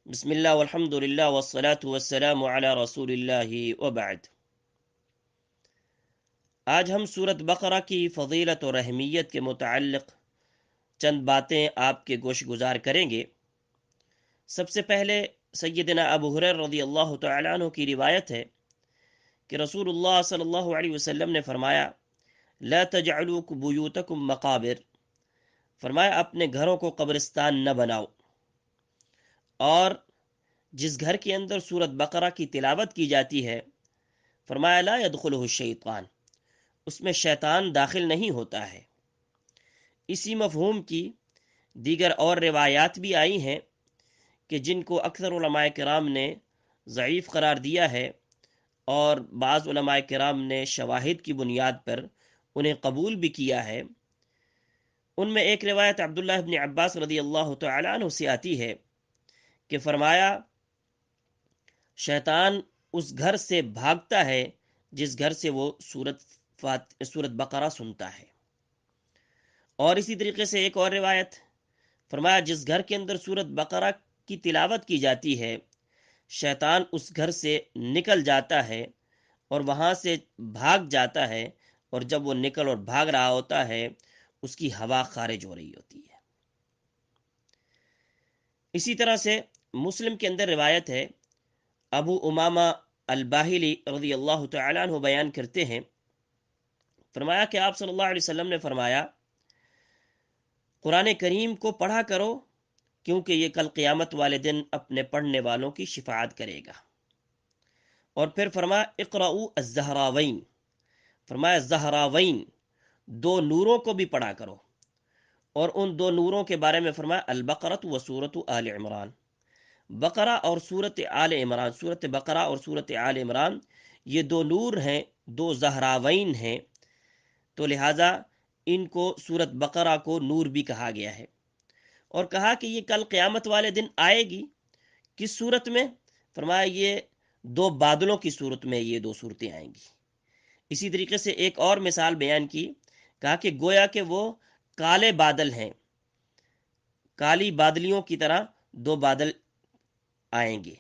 بسم اللہ والحمد للہ والصلاة والسلام علی رسول اللہ وبعد۔ آج ہم سورۃ بقرہ کی فضیلت اور اہمیت کے متعلق چند باتیں آپ کے گوش گزار کریں گے۔ سب سے پہلے سیدنا ابو ہریرہ رضی اللہ تعالیٰ عنہ کی روایت ہے کہ رسول اللہ صلی اللہ علیہ وسلم نے فرمایا لا تجعلوا بیوتکم مقابر، فرمایا اپنے گھروں کو قبرستان نہ بناؤ، اور جس گھر کے اندر سورۃ بقرہ کی تلاوت کی جاتی ہے فرمایا لا يدخلہ الشیطان، اس میں شیطان داخل نہیں ہوتا ہے۔ اسی مفہوم کی دیگر اور روایات بھی آئی ہیں کہ جن کو اکثر علماء کرام نے ضعیف قرار دیا ہے، اور بعض علماء کرام نے شواہد کی بنیاد پر انہیں قبول بھی کیا ہے۔ ان میں ایک روایت عبداللہ ابن عباس رضی اللہ تعالیٰ عنہ سے آتی ہے کہ فرمایا شیطان اس گھر سے بھاگتا ہے جس گھر سے وہ سورۃ بقرہ سنتا ہے۔ اور اسی طریقے سے ایک اور روایت فرمایا جس گھر کے اندر سورۃ بقرہ کی تلاوت کی جاتی ہے شیطان اس گھر سے نکل جاتا ہے اور وہاں سے بھاگ جاتا ہے، اور جب وہ نکل اور بھاگ رہا ہوتا ہے اس کی ہوا خارج ہو رہی ہوتی ہے۔ اسی طرح سے مسلم کے اندر روایت ہے، ابو امامہ الباہلی رضی اللہ تعالیٰ عنہ بیان کرتے ہیں، فرمایا کہ آپ صلی اللہ علیہ وسلم نے فرمایا قرآن کریم کو پڑھا کرو، کیونکہ یہ کل قیامت والے دن اپنے پڑھنے والوں کی شفاعت کرے گا۔ اور پھر فرمایا اقرؤوا الزہراوین، فرمایا زہراوین دو نوروں کو بھی پڑھا کرو، اور ان دو نوروں کے بارے میں فرمایا البقرۃ و سورۃ آل عمران، بقرہ اور سورت آل عمران، سورت بقرہ اور سورت آل عمران یہ دو نور ہیں، دو زہراوین ہیں، تو لہٰذا ان کو سورت بقرہ کو نور بھی کہا گیا ہے۔ اور کہا کہ یہ کل قیامت والے دن آئے گی، کس صورت میں؟ فرمایا یہ دو بادلوں کی صورت میں یہ دو صورتیں آئیں گی۔ اسی طریقے سے ایک اور مثال بیان کی، کہا کہ گویا کہ وہ کالے بادل ہیں، کالی بادلیوں کی طرح دو بادل آئیں گے۔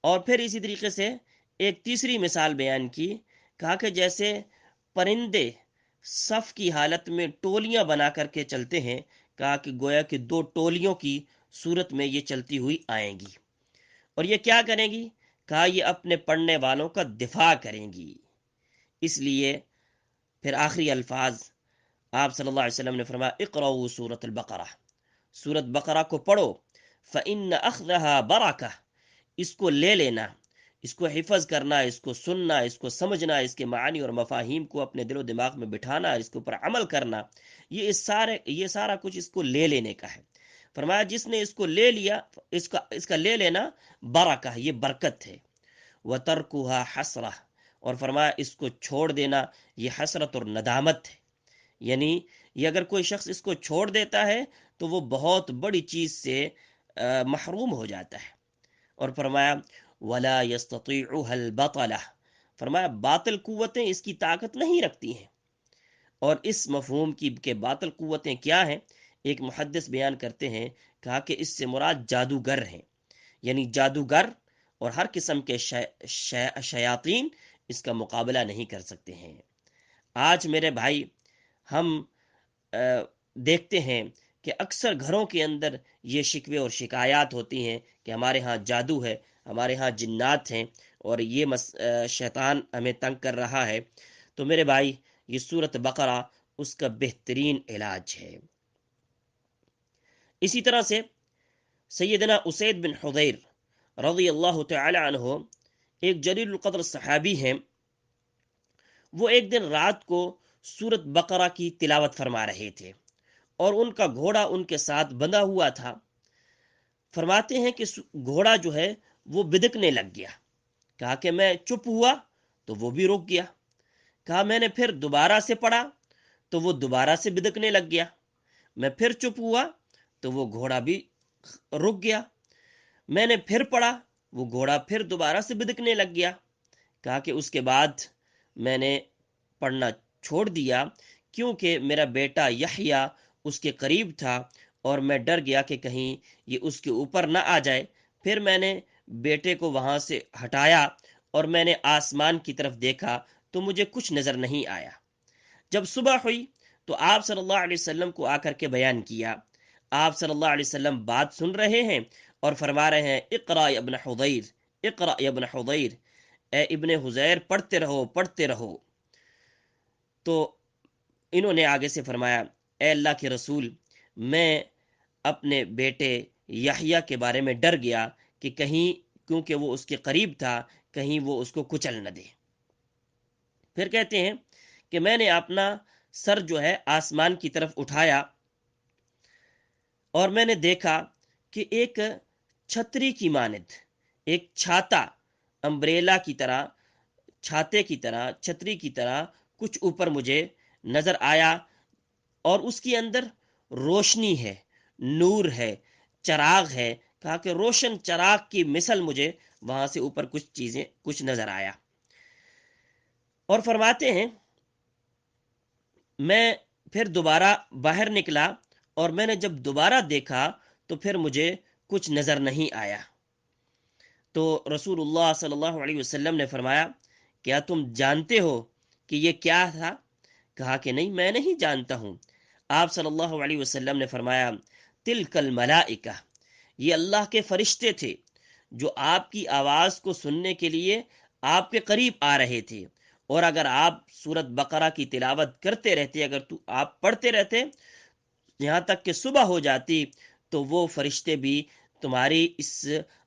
اور پھر اسی طریقے سے ایک تیسری مثال بیان کی، کہا کہ جیسے پرندے صف کی حالت میں ٹولیاں بنا کر کے چلتے ہیں، کہا کہ گویا کہ دو ٹولیوں کی صورت میں یہ چلتی ہوئی آئیں گی، اور یہ کیا کریں گی؟ کہا یہ اپنے پڑھنے والوں کا دفاع کریں گی۔ اس لیے پھر آخری الفاظ آپ صلی اللہ علیہ وسلم نے فرمایا اقرؤوا سورۃ البقرہ، سورۃ بقرہ کو پڑھو، فإن أخذها برکہ، اس کو لے لینا، اس کو حفظ کرنا، اس کو سننا، اس کو سمجھنا، اس کے معانی اور مفاہیم کو اپنے دل و دماغ میں بٹھانا، اس کے اوپر عمل کرنا، یہ سارا کچھ اس کو لے لینے کا ہے۔ فرمایا جس نے اس کو لے لیا، اس کا لے لینا برکہ، یہ برکت ہے، وَتَرْكُهَا حسرہ، اور فرمایا اس کو چھوڑ دینا یہ حسرت اور ندامت ہے۔ یعنی یہ اگر کوئی شخص اس کو چھوڑ دیتا ہے تو وہ بہت بڑی چیز سے محروم ہو جاتا ہے۔ اور فرمایا وَلَا يَسْتَطِيعُهَا الْبَطَلَةُ، فرمایا باطل قوتیں اس کی طاقت نہیں رکھتی ہیں۔ اور اس مفہوم کی کہ باطل قوتیں کیا ہیں، ایک محدث بیان کرتے ہیں، کہا کہ اس سے مراد جادوگر ہیں، یعنی جادوگر اور ہر قسم کے شیاطین اس کا مقابلہ نہیں کر سکتے ہیں۔ آج میرے بھائی ہم دیکھتے ہیں کہ اکثر گھروں کے اندر یہ شکوے اور شکایات ہوتی ہیں کہ ہمارے ہاں جادو ہے، ہمارے ہاں جنات ہیں، اور یہ شیطان ہمیں تنگ کر رہا ہے۔ تو میرے بھائی یہ سورۃ بقرہ اس کا بہترین علاج ہے۔ اسی طرح سے سیدنا اسید بن حضیر رضی اللہ تعالی عنہ ایک جلیل القدر صحابی ہیں، وہ ایک دن رات کو سورۃ بقرہ کی تلاوت فرما رہے تھے، اور ان کا گھوڑا ان کے ساتھ بندھا ہوا تھا۔ فرماتے ہیں کہ گھوڑا جو ہے وہ بدکنے لگ گیا، کہا کہ میں چپ ہوا تو وہ بھی رک گیا، کہا میں نے پھر دوبارہ سے پڑھا تو وہ دوبارہ سے بدکنے لگ گیا، میں پھر چپ ہوا تو وہ گھوڑا بھی رک گیا، میں نے پھر پڑھا وہ گھوڑا پھر دوبارہ سے بدکنے لگ گیا، کہا کہ اس کے بعد میں نے پڑھنا چھوڑ دیا، کیونکہ میرا بیٹا یحییٰ اس کے قریب تھا، اور میں ڈر گیا کہ کہیں یہ اس کے اوپر نہ آ جائے، پھر میں نے بیٹے کو وہاں سے ہٹایا اور میں نے آسمان کی طرف دیکھا تو مجھے کچھ نظر نہیں آیا۔ جب صبح ہوئی تو آپ صلی اللہ علیہ وسلم کو آ کر کے بیان کیا۔ آپ صلی اللہ علیہ وسلم بات سن رہے ہیں اور فرما رہے ہیں اقرا یا ابن حضیر، اقرا یا ابن حضیر، اے ابن حضیر پڑھتے رہو پڑھتے رہو۔ تو انہوں نے آگے سے فرمایا اے اللہ کے رسول، میں اپنے بیٹے یحییٰ کے بارے میں ڈر گیا کہ کہیں، کیونکہ وہ اس کے قریب تھا، کہیں وہ اس کو کچل نہ دے۔ پھر کہتے ہیں کہ میں نے اپنا سر جو ہے آسمان کی طرف اٹھایا اور میں نے دیکھا کہ ایک چھتری کی مانند، ایک چھاتا، امبریلا کی طرح، چھاتے کی طرح، چھتری کی طرح کچھ اوپر مجھے نظر آیا، اور اس کے اندر روشنی ہے، نور ہے، چراغ ہے۔ کہا کہ روشن چراغ کی مثل مجھے وہاں سے اوپر کچھ چیزیں، کچھ نظر آیا۔ اور فرماتے ہیں میں پھر دوبارہ باہر نکلا اور میں نے جب دوبارہ دیکھا تو پھر مجھے کچھ نظر نہیں آیا۔ تو رسول اللہ صلی اللہ علیہ وسلم نے فرمایا کیا تم جانتے ہو کہ یہ کیا تھا؟ کہا کہ نہیں، میں نہیں جانتا ہوں۔ آپ صلی اللہ علیہ وسلم نے فرمایا تلک الملائکہ، یہ اللہ کے فرشتے تھے جو آپ کی آواز کو سننے کے لیے آپ کے قریب آ رہے تھے، اور اگر آپ سورت بقرہ کی تلاوت کرتے رہتے، اگر آپ پڑھتے رہتے یہاں تک کہ صبح ہو جاتی، تو وہ فرشتے بھی تمہاری اس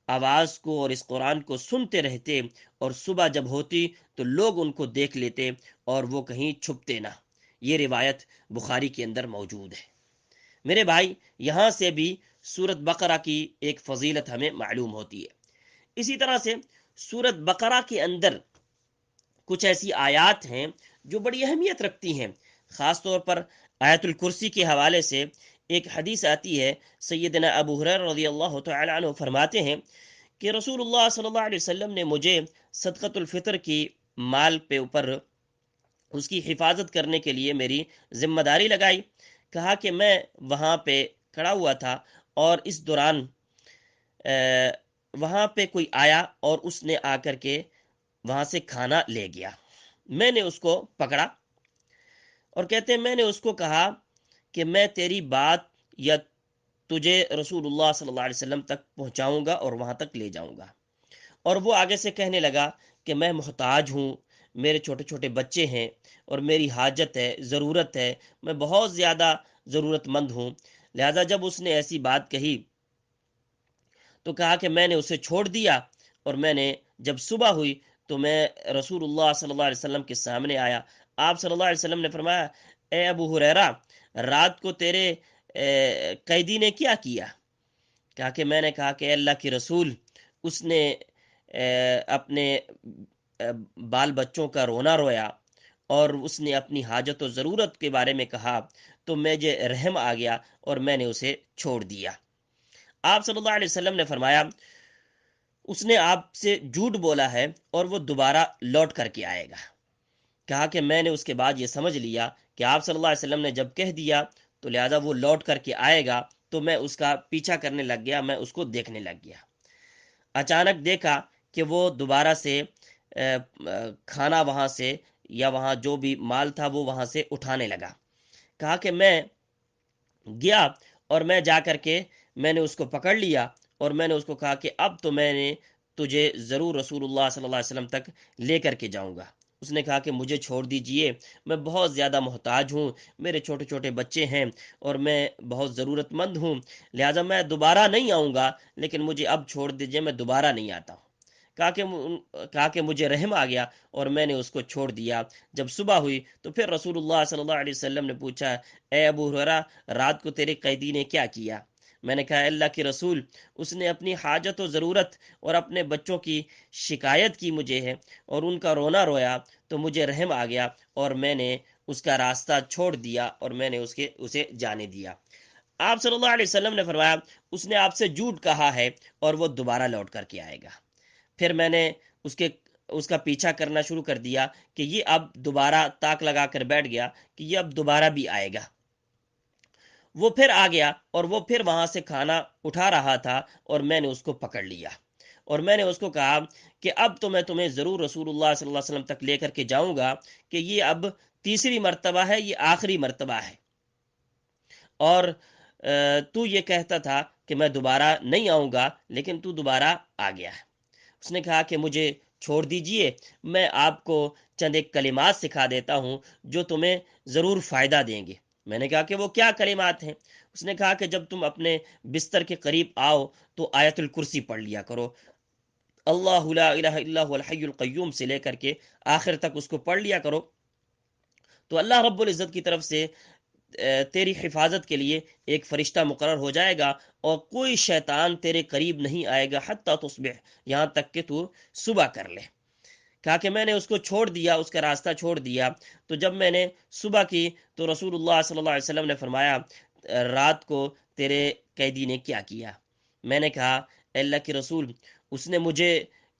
آواز کو اور اس قرآن کو سنتے رہتے، اور صبح جب ہوتی تو لوگ ان کو دیکھ لیتے اور وہ کہیں چھپتے نہ۔ یہ روایت بخاری کے اندر موجود ہے۔ میرے بھائی، یہاں سے بھی سورت بقرہ کی ایک فضیلت ہمیں معلوم ہوتی ہے۔ اسی طرح سے سورت بقرہ کے اندر کچھ ایسی آیات ہیں جو بڑی اہمیت رکھتی ہیں۔ خاص طور پر آیت الکرسی کے حوالے سے ایک حدیث آتی ہے، سیدنا ابو ہریرہ رضی اللہ تعالی عنہ فرماتے ہیں کہ رسول اللہ صلی اللہ علیہ وسلم نے مجھے صدقۃ الفطر کی مال پہ اوپر اس کی حفاظت کرنے کے لیے میری ذمہ داری لگائی۔ کہا کہ میں وہاں پہ کھڑا ہوا تھا اور اس دوران وہاں پہ کوئی آیا اور اس نے آ کر کے وہاں سے کھانا لے گیا۔ میں نے اس کو پکڑا اور کہتے ہیں میں نے اس کو کہا کہ میں تیری بات یا تجھے رسول اللہ صلی اللہ علیہ وسلم تک پہنچاؤں گا اور وہاں تک لے جاؤں گا۔ اور وہ آگے سے کہنے لگا کہ میں محتاج ہوں، میرے چھوٹے چھوٹے بچے ہیں اور میری حاجت ہے، ضرورت ہے، میں بہت زیادہ ضرورت مند ہوں۔ لہذا جب اس نے ایسی بات کہی تو کہا کہ میں نے اسے چھوڑ دیا، اور میں نے جب صبح ہوئی تو میں رسول اللہ صلی اللہ علیہ وسلم کے سامنے آیا۔ آپ صلی اللہ علیہ وسلم نے فرمایا اے ابو ہریرہ، رات کو تیرے قیدی نے کیا کیا؟ کہا کہ میں نے کہا کہ اے اللہ کی رسول، اس نے اپنے بال بچوں کا رونا رویا اور اس نے اپنی حاجت و ضرورت کے بارے میں کہا، تو مجھے رحم آ گیا اور میں نے اسے چھوڑ دیا۔ آپ صلی اللہ علیہ وسلم نے فرمایا اس نے آپ سے جھوٹ بولا ہے اور وہ دوبارہ لوٹ کر کے آئے گا۔ کہا کہ میں نے اس کے بعد یہ سمجھ لیا کہ آپ صلی اللہ علیہ وسلم نے جب کہہ دیا تو لہذا وہ لوٹ کر کے آئے گا، تو میں اس کا پیچھا کرنے لگ گیا، میں اس کو دیکھنے لگ گیا۔ اچانک دیکھا کہ وہ دوبارہ سے کھانا وہاں سے، یا وہاں جو بھی مال تھا وہ وہاں سے اٹھانے لگا۔ کہا کہ میں گیا اور میں جا کر کے میں نے اس کو پکڑ لیا اور میں نے اس کو کہا کہ اب تو میں نے تجھے ضرور رسول اللہ صلی اللہ علیہ وسلم تک لے کر کے جاؤں گا۔ اس نے کہا کہ مجھے چھوڑ دیجئے، میں بہت زیادہ محتاج ہوں، میرے چھوٹے چھوٹے بچے ہیں اور میں بہت ضرورت مند ہوں، لہٰذا میں دوبارہ نہیں آؤں گا، لیکن مجھے اب چھوڑ دیجئے، میں دوبارہ نہیں آتا ہوں۔ کہا کہ مجھے رحم آ گیا اور میں نے اس کو چھوڑ دیا۔ جب صبح ہوئی تو پھر رسول اللہ صلی اللہ علیہ وسلم نے پوچھا اے ابو ہریرہ، رات کو تیرے قیدی نے کیا کیا؟ میں نے کہا اللہ کے رسول، اس نے اپنی حاجت و ضرورت اور اپنے بچوں کی شکایت کی مجھے ہے اور ان کا رونا رویا، تو مجھے رحم آ گیا اور میں نے اس کا راستہ چھوڑ دیا اور میں نے اسے جانے دیا۔ آپ صلی اللہ علیہ وسلم نے فرمایا اس نے آپ سے جھوٹ کہا ہے اور وہ دوبارہ لوٹ کر کے آئے گا۔ پھر میں نے اس کا پیچھا کرنا شروع کر دیا کہ یہ اب دوبارہ تاک لگا کر بیٹھ گیا کہ یہ اب دوبارہ بھی آئے گا، وہ پھر آ گیا اور وہ پھر وہاں سے کھانا اٹھا رہا تھا، اور میں نے اس کو پکڑ لیا اور میں نے اس کو کہا کہ اب تو میں تمہیں ضرور رسول اللہ صلی اللہ علیہ وسلم تک لے کر کے جاؤں گا کہ یہ اب تیسری مرتبہ ہے، یہ آخری مرتبہ ہے، اور تو یہ کہتا تھا کہ میں دوبارہ نہیں آؤں گا، لیکن تو دوبارہ آ گیا ہے۔ اس نے کہا کہ مجھے چھوڑ دیجئے، میں آپ کو چند ایک کلمات سکھا دیتا ہوں جو تمہیں ضرور فائدہ دیں گے۔ میں نے کہا کہ وہ کیا کلمات ہیں؟ اس نے کہا کہ جب تم اپنے بستر کے قریب آؤ تو آیت الکرسی پڑھ لیا کرو، اللہ لا الہ الا هو الحی القیوم سے لے کر کے آخر تک اس کو پڑھ لیا کرو، تو اللہ رب العزت کی طرف سے تیری حفاظت کے لیے ایک فرشتہ مقرر ہو جائے گا، اور کوئی شیطان تیرے قریب نہیں آئے گا حتی تصبح، یہاں تک کہ تو صبح کر لے۔ کہا کہ میں نے اس کو چھوڑ دیا، اس کا راستہ چھوڑ دیا، تو جب میں نے صبح کی تو رسول اللہ صلی اللہ علیہ وسلم نے فرمایا رات کو تیرے قیدی نے کیا کیا؟ میں نے کہا اے اللہ کے رسول، اس نے مجھے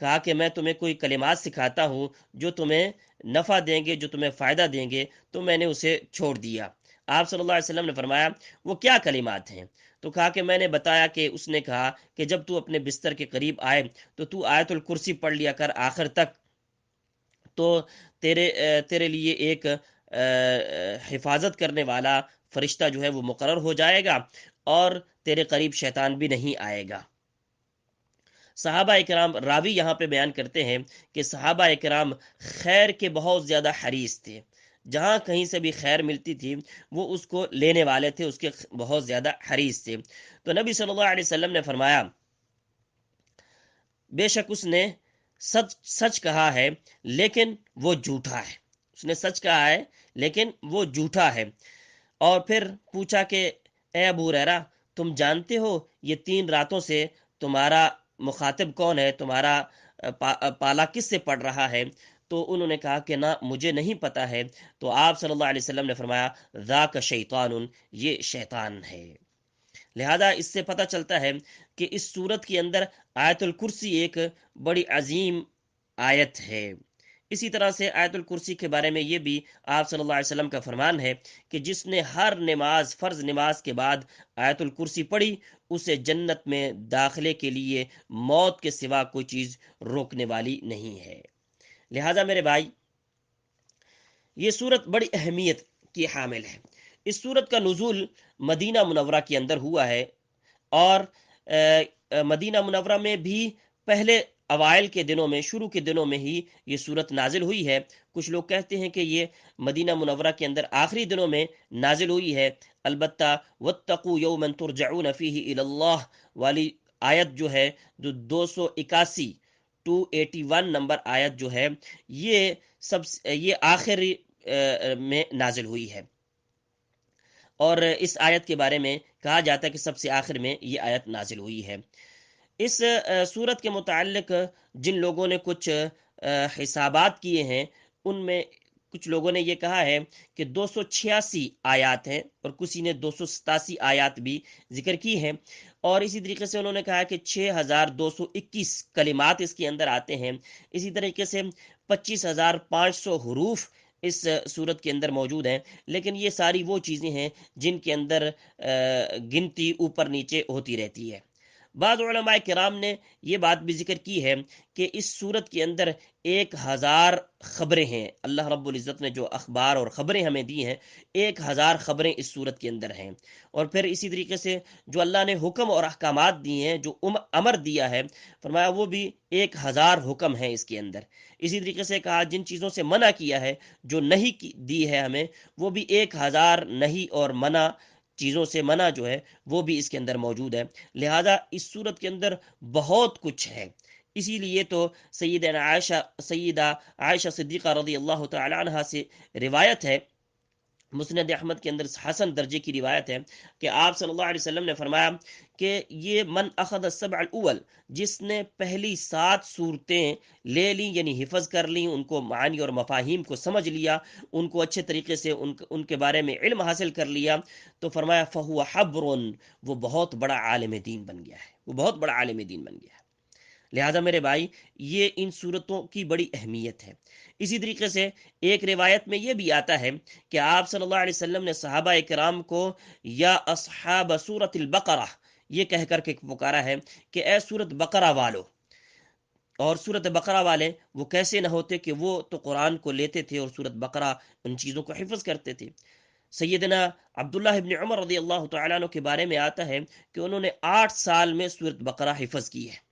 کہا کہ میں تمہیں کوئی کلمات سکھاتا ہوں جو تمہیں نفع دیں گے، جو تمہیں فائدہ دیں گے، تو میں نے اسے چھوڑ دیا۔ آپ صلی اللہ علیہ وسلم نے فرمایا وہ کیا کلمات ہیں؟ تو کہا کہ میں نے بتایا کہ اس نے کہا کہ جب تو اپنے بستر کے قریب آئے تو آیت الکرسی پڑھ لیا کر آخر تک، تو تیرے لیے ایک حفاظت کرنے والا فرشتہ جو ہے وہ مقرر ہو جائے گا، اور تیرے قریب شیطان بھی نہیں آئے گا۔ صحابہ اکرام، راوی یہاں پہ بیان کرتے ہیں کہ صحابہ اکرام خیر کے بہت زیادہ حریص تھے، جہاں کہیں سے بھی خیر ملتی تھی وہ اس کو لینے والے تھے، اس کے بہت زیادہ حریص تھے۔ تو نبی صلی اللہ علیہ وسلم نے فرمایا بے شک اس نے سچ سچ کہا ہے لیکن وہ جھوٹا ہے، اس نے سچ کہا ہے لیکن وہ جھوٹا ہے۔ اور پھر پوچھا کہ اے ابو ہریرہ، تم جانتے ہو یہ 3 راتوں سے تمہارا مخاطب کون ہے، تمہارا پالا کس سے پڑ رہا ہے؟ تو انہوں نے کہا کہ نہ مجھے نہیں پتا ہے۔ تو آپ صلی اللہ علیہ وسلم نے فرمایا ذاک شیطان، یہ شیطان ہے۔ لہذا اس سے پتہ چلتا ہے کہ اس صورت کے اندر آیت الکرسی ایک بڑی عظیم آیت ہے۔ اسی طرح سے آیت الکرسی کے بارے میں یہ بھی آپ صلی اللہ علیہ وسلم کا فرمان ہے کہ جس نے ہر نماز، فرض نماز کے بعد آیت الکرسی پڑھی، اسے جنت میں داخلے کے لیے موت کے سوا کوئی چیز روکنے والی نہیں ہے۔ لہذا میرے بھائی، یہ صورت بڑی اہمیت کی حامل ہے۔ اس صورت کا نزول مدینہ منورہ کے اندر ہوا ہے، اور مدینہ منورہ میں بھی پہلے اوائل کے دنوں میں، شروع کے دنوں میں ہی یہ صورت نازل ہوئی ہے۔ کچھ لوگ کہتے ہیں کہ یہ مدینہ منورہ کے اندر آخری دنوں میں نازل ہوئی ہے۔ البتہ واتقوا یوما ترجعون فیہ الی اللہ والی آیت جو ہے، جو 281 281 نمبر آیت جو ہے، یہ آخری میں نازل ہوئی ہے، اور اس آیت کے بارے میں کہا جاتا ہے کہ سب سے آخر میں یہ آیت نازل ہوئی ہے۔ اس صورت کے متعلق جن لوگوں نے کچھ حسابات کیے ہیں، ان میں کچھ لوگوں نے یہ کہا ہے کہ 286 آیات ہیں، اور کسی نے 287 آیات بھی ذکر کی ہیں، اور اسی طریقے سے انہوں نے کہا کہ 6221 کلمات اس کے اندر آتے ہیں۔ اسی طریقے سے 25500 حروف اس صورت کے اندر موجود ہیں، لیکن یہ ساری وہ چیزیں ہیں جن کے اندر گنتی اوپر نیچے ہوتی رہتی ہے۔ بعض علماء کرام نے یہ بات بھی ذکر کی ہے کہ اس صورت کے اندر 1000 خبریں ہیں۔ اللہ رب العزت نے جو اخبار اور خبریں ہمیں دی ہیں، 1000 خبریں اس صورت کے اندر ہیں، اور پھر اسی طریقے سے جو اللہ نے حکم اور احکامات دیے ہیں، جو امر دیا ہے، فرمایا وہ بھی 1000 حکم ہیں اس کے اندر۔ اسی طریقے سے کہا جن چیزوں سے منع کیا ہے، جو نہیں دی ہے ہمیں، وہ بھی 1000 نہیں اور منع چیزوں سے منع جو ہے وہ بھی اس کے اندر موجود ہے۔ لہذا اس صورت کے اندر بہت کچھ ہے۔ اسی لیے تو سیدہ عائشہ صدیقہ رضی اللہ تعالی عنہا سے روایت ہے، مسند احمد کے اندر حسن درجے کی روایت ہے، کہ آپ صلی اللہ علیہ وسلم نے فرمایا کہ یہ من اخذ السبع الاول، جس نے پہلی 7 صورتیں لے لیں، یعنی حفظ کر لیں، ان کو معانی اور مفاہیم کو سمجھ لیا، ان کو اچھے طریقے سے ان کے بارے میں علم حاصل کر لیا، تو فرمایا فہو حبر، وہ بہت بڑا عالم دین بن گیا ہے، وہ بہت بڑا عالم دین بن گیا ہے۔ لہذا میرے بھائی یہ ان صورتوں کی بڑی اہمیت ہے۔ اسی طریقے سے ایک روایت میں یہ بھی آتا ہے کہ آپ صلی اللہ علیہ وسلم نے صحابہ کرام کو یا اصحاب سورۃ البقرہ یہ کہہ کر کے پکارا ہے کہ اے سورت بقرہ والو، اور سورت بقرہ والے وہ کیسے نہ ہوتے کہ وہ تو قرآن کو لیتے تھے اور سورت بقرہ ان چیزوں کو حفظ کرتے تھے۔ سیدنا عبداللہ ابن عمر رضی اللہ تعالیٰ عنہ کے بارے میں آتا ہے کہ انہوں نے 8 سال میں سورت بقرہ حفظ کی ہے۔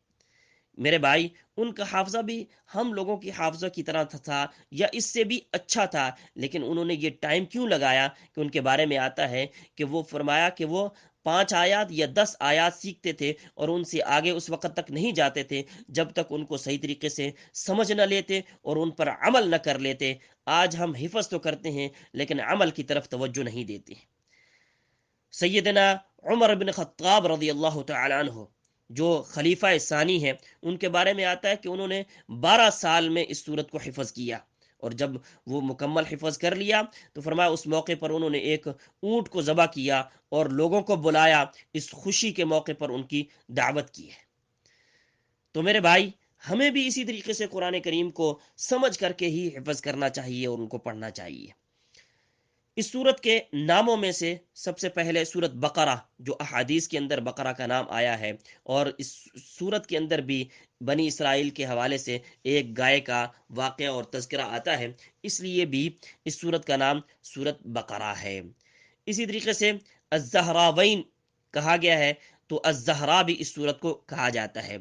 میرے بھائی ان کا حافظہ بھی ہم لوگوں کی حافظہ کی طرح تھا یا اس سے بھی اچھا تھا، لیکن انہوں نے یہ ٹائم کیوں لگایا کہ ان کے بارے میں آتا ہے کہ وہ فرمایا کہ وہ 5 آیات یا 10 آیات سیکھتے تھے اور ان سے آگے اس وقت تک نہیں جاتے تھے جب تک ان کو صحیح طریقے سے سمجھ نہ لیتے اور ان پر عمل نہ کر لیتے۔ آج ہم حفظ تو کرتے ہیں لیکن عمل کی طرف توجہ نہیں دیتے۔ سیدنا عمر بن خطاب رضی اللہ تعالی عنہ جو خلیفہ ثانی ہیں، ان کے بارے میں آتا ہے کہ انہوں نے 12 سال میں اس صورت کو حفظ کیا، اور جب وہ مکمل حفظ کر لیا تو فرمایا اس موقع پر انہوں نے ایک اونٹ کو ذبح کیا اور لوگوں کو بلایا، اس خوشی کے موقع پر ان کی دعوت کی ہے۔ تو میرے بھائی ہمیں بھی اسی طریقے سے قرآن کریم کو سمجھ کر کے ہی حفظ کرنا چاہیے اور ان کو پڑھنا چاہیے۔ اس سورت کے ناموں میں سے سب سے پہلے سورت بقرہ، جو احادیث کے اندر بقرہ کا نام آیا ہے، اور اس سورت کے اندر بھی بنی اسرائیل کے حوالے سے ایک گائے کا واقعہ اور تذکرہ آتا ہے، اس لیے بھی اس سورت کا نام سورت بقرہ ہے۔ اسی طریقے سے الزہراوین کہا گیا ہے، تو الزہرا بھی اس سورت کو کہا جاتا ہے۔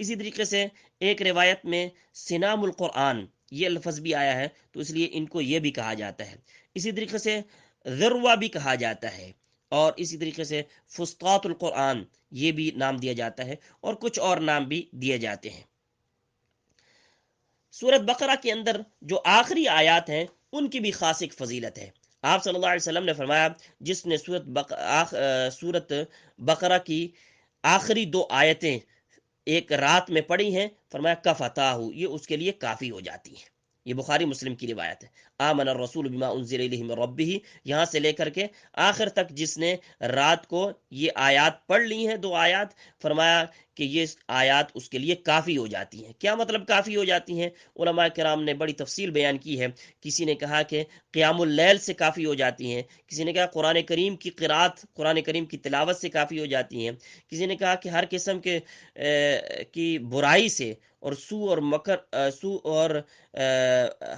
اسی طریقے سے ایک روایت میں سنام القرآن یہ لفظ بھی آیا ہے، تو اس لیے ان کو یہ بھی کہا جاتا ہے۔ اسی طریقے سے ذروہ بھی کہا جاتا ہے، اور اسی طریقے سے فسطاط القرآن یہ بھی نام دیا جاتا ہے، اور کچھ اور نام بھی دیے جاتے ہیں۔ سورت بقرہ کے اندر جو آخری آیات ہیں ان کی بھی خاص ایک فضیلت ہے۔ آپ صلی اللہ علیہ وسلم نے فرمایا جس نے سورت بقرہ کی آخری 2 آیتیں ایک رات میں پڑھی ہیں، فرمایا کفتاہ، یہ اس کے لیے کافی ہو جاتی ہیں۔ یہ بخاری مسلم کی روایت ہے۔ آمن الرسول بما انزل الیہ من ربہ، یہاں سے لے کر کے آخر تک جس نے رات کو یہ آیات پڑھ لی ہیں 2 آیات، فرمایا کہ یہ آیات اس کے لیے کافی ہو جاتی ہیں۔ کیا مطلب کافی ہو جاتی ہیں؟ علماء کرام نے بڑی تفصیل بیان کی ہے۔ کسی نے کہا کہ قیام اللیل سے کافی ہو جاتی ہیں، کسی نے کہا قرآن کریم کی قرات، قرآن کریم کی تلاوت سے کافی ہو جاتی ہیں، کسی نے کہا کہ ہر قسم کے کی برائی سے اور سو اور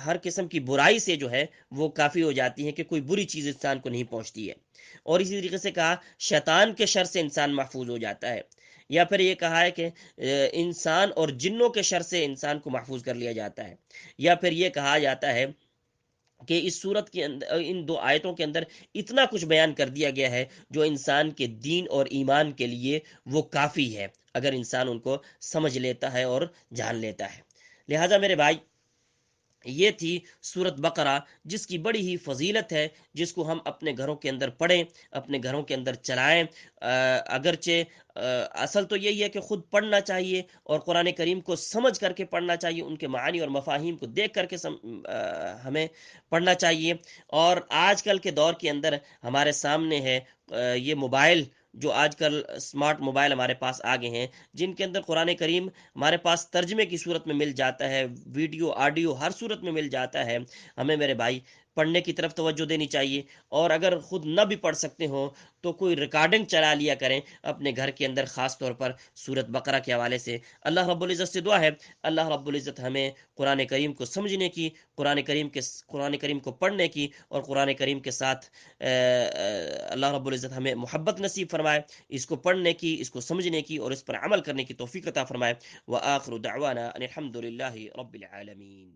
ہر قسم کی برائی سے جو ہے وہ کافی ہو جاتی ہیں، کہ کوئی بری چیز انسان کو نہیں پہنچتی ہے۔ اور اسی طریقے سے کہا شیطان کے شر سے انسان محفوظ ہو جاتا ہے، یا پھر یہ کہا ہے کہ انسان اور جنوں کے شر سے انسان کو محفوظ کر لیا جاتا ہے، یا پھر یہ کہا جاتا ہے کہ اس صورت کے اندر ان 2 آیتوں کے اندر اتنا کچھ بیان کر دیا گیا ہے جو انسان کے دین اور ایمان کے لیے وہ کافی ہے، اگر انسان ان کو سمجھ لیتا ہے اور جان لیتا ہے۔ لہٰذا میرے بھائی یہ تھی سورت بقرہ، جس کی بڑی ہی فضیلت ہے، جس کو ہم اپنے گھروں کے اندر پڑھیں، اپنے گھروں کے اندر چلائیں۔ اگرچہ اصل تو یہی ہے کہ خود پڑھنا چاہیے اور قرآن کریم کو سمجھ کر کے پڑھنا چاہیے، ان کے معانی اور مفاہیم کو دیکھ کر کے ہمیں پڑھنا چاہیے۔ اور آج کل کے دور کے اندر ہمارے سامنے ہے یہ موبائل، جو آج کل اسمارٹ موبائل ہمارے پاس آ گئے ہیں، جن کے اندر قرآن کریم ہمارے پاس ترجمے کی صورت میں مل جاتا ہے، ویڈیو آڈیو ہر صورت میں مل جاتا ہے۔ ہمیں میرے بھائی پڑھنے کی طرف توجہ دینی چاہیے، اور اگر خود نہ بھی پڑھ سکتے ہوں تو کوئی ریکارڈنگ چلا لیا کریں اپنے گھر کے اندر، خاص طور پر سورت بقرہ کے حوالے سے۔ اللہ رب العزت سے دعا ہے اللہ رب العزت ہمیں قرآن کریم کو سمجھنے کی، قرآن کریم کو پڑھنے کی، اور قرآن کریم کے ساتھ اللہ رب العزت ہمیں محبت نصیب فرمائے، اس کو پڑھنے کی، اس کو سمجھنے کی، اور اس پر عمل کرنے کی توفیق عطا فرمائے۔ وآخر دعوانا ان الحمد للہ رب العالمین۔